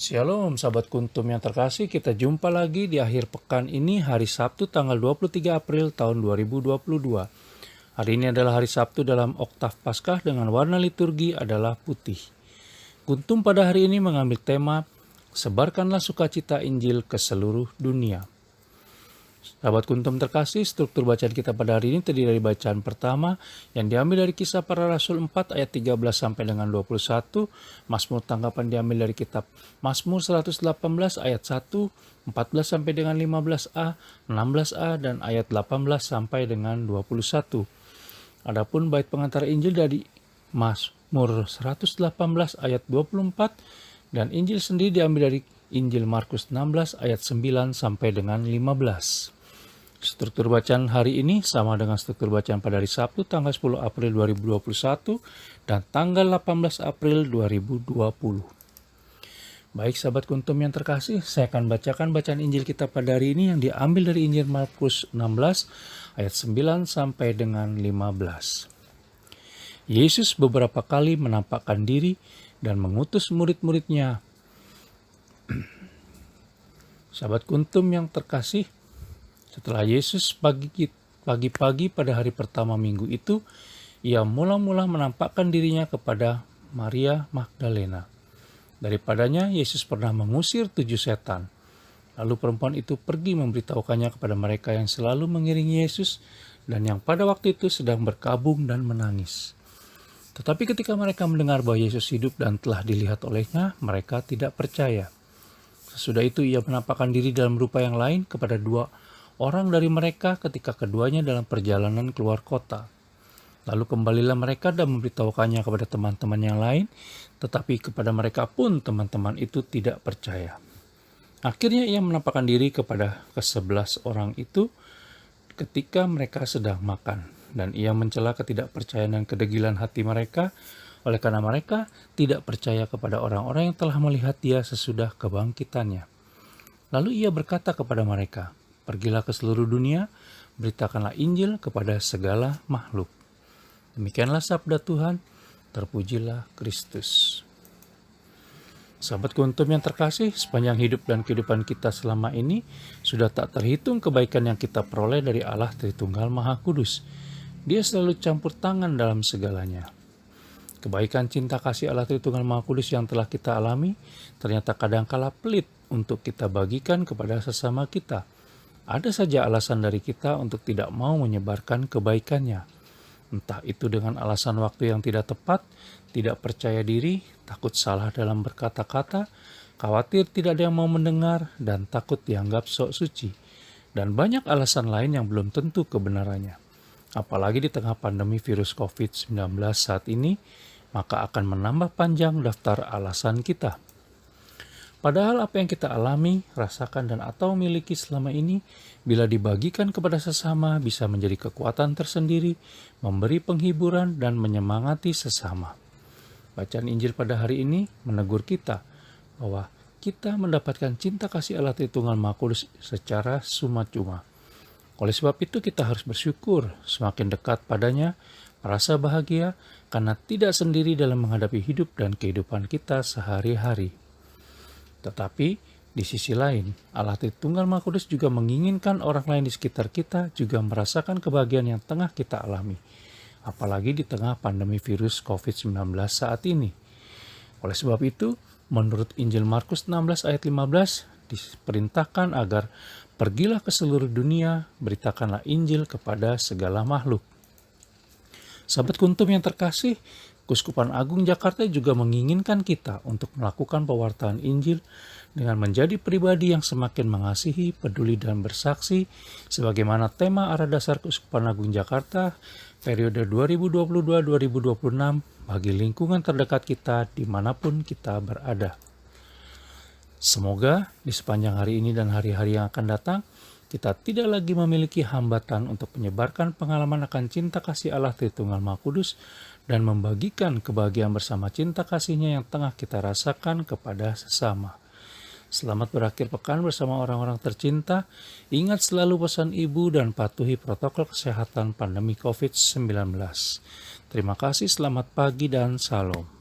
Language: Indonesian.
Shalom sahabat kuntum yang terkasih, kita jumpa lagi di akhir pekan ini hari Sabtu tanggal 23 April tahun 2022. Hari ini adalah hari Sabtu dalam oktav Paskah dengan warna liturgi adalah putih. Kuntum pada hari ini mengambil tema Sebarkanlah sukacita Injil ke seluruh dunia. Sahabat kuntum terkasih, struktur bacaan kita pada hari ini terdiri dari bacaan pertama yang diambil dari Kisah Para Rasul 4 ayat 13 sampai dengan 21, Mazmur tanggapan diambil dari kitab Mazmur 118 ayat 1, 14 sampai dengan 15a, 16a dan ayat 18 sampai dengan 21. Adapun bait pengantar Injil dari Mazmur 118 ayat 24 dan Injil sendiri diambil dari Injil Markus 16 ayat 9 sampai dengan 15. Struktur bacaan hari ini sama dengan struktur bacaan pada hari Sabtu tanggal 10 April 2021 dan tanggal 18 April 2020. Baik sahabat kuntum yang terkasih, saya akan bacakan bacaan Injil kita pada hari ini yang diambil dari Injil Markus 16 ayat 9 sampai dengan 15. Yesus beberapa kali menampakkan diri dan mengutus murid-muridnya. Sahabat kuntum yang terkasih, setelah Yesus pagi-pagi pada hari pertama minggu itu, ia mula-mula menampakkan dirinya kepada Maria Magdalena. Daripadanya Yesus pernah mengusir 7 setan. Lalu perempuan itu pergi memberitahukannya kepada mereka yang selalu mengiringi Yesus dan yang pada waktu itu sedang berkabung dan menangis. Tetapi ketika mereka mendengar bahwa Yesus hidup dan telah dilihat olehnya, mereka tidak percaya. Sesudah itu ia menampakkan diri dalam rupa yang lain kepada 2 orang dari mereka ketika keduanya dalam perjalanan keluar kota. Lalu kembalilah mereka dan memberitahukannya kepada teman-teman yang lain, tetapi kepada mereka pun teman-teman itu tidak percaya. Akhirnya ia menampakkan diri kepada ke-11 orang itu ketika mereka sedang makan, dan ia mencela ketidakpercayaan dan kedegilan hati mereka. Oleh karena mereka tidak percaya kepada orang-orang yang telah melihat dia sesudah kebangkitannya. Lalu ia berkata kepada mereka, "Pergilah ke seluruh dunia, beritakanlah Injil kepada segala makhluk." Demikianlah sabda Tuhan, terpujilah Kristus. Sahabat kuntum yang terkasih, sepanjang hidup dan kehidupan kita selama ini, sudah tak terhitung kebaikan yang kita peroleh dari Allah Tritunggal Maha Kudus. Dia selalu campur tangan dalam segalanya. Kebaikan cinta kasih Allah Tritunggal Maha Kudus yang telah kita alami ternyata kadangkala pelit untuk kita bagikan kepada sesama kita. Ada saja alasan dari kita untuk tidak mau menyebarkan kebaikannya. Entah itu dengan alasan waktu yang tidak tepat, tidak percaya diri, takut salah dalam berkata-kata, khawatir tidak ada yang mau mendengar, dan takut dianggap sok suci. Dan banyak alasan lain yang belum tentu kebenarannya. Apalagi di tengah pandemi virus COVID-19 saat ini, maka akan menambah panjang daftar alasan kita. Padahal apa yang kita alami, rasakan dan atau miliki selama ini, bila dibagikan kepada sesama bisa menjadi kekuatan tersendiri, memberi penghiburan dan menyemangati sesama. Bacaan Injil pada hari ini menegur kita bahwa kita mendapatkan cinta kasih Allah Tritunggal Maha Kudus secara cuma-cuma. Oleh sebab itu kita harus bersyukur, semakin dekat padanya, merasa bahagia karena tidak sendiri dalam menghadapi hidup dan kehidupan kita sehari-hari. Tetapi di sisi lain, Allah Tritunggal Maha Kudus juga menginginkan orang lain di sekitar kita juga merasakan kebahagiaan yang tengah kita alami. Apalagi di tengah pandemi virus COVID-19 saat ini. Oleh sebab itu, menurut Injil Markus 16 ayat 15, diperintahkan agar pergilah ke seluruh dunia, beritakanlah Injil kepada segala makhluk. Sahabat kuntum yang terkasih, Keuskupan Agung Jakarta juga menginginkan kita untuk melakukan pewartaan Injil dengan menjadi pribadi yang semakin mengasihi, peduli, dan bersaksi sebagaimana tema arah dasar Keuskupan Agung Jakarta periode 2022-2026 bagi lingkungan terdekat kita dimanapun kita berada. Semoga di sepanjang hari ini dan hari-hari yang akan datang, kita tidak lagi memiliki hambatan untuk menyebarkan pengalaman akan cinta kasih Allah Tritunggal Maha Kudus dan membagikan kebahagiaan bersama cinta kasih-Nya yang tengah kita rasakan kepada sesama. Selamat berakhir pekan bersama orang-orang tercinta. Ingat selalu pesan Ibu dan patuhi protokol kesehatan pandemi COVID-19. Terima kasih, selamat pagi dan salam.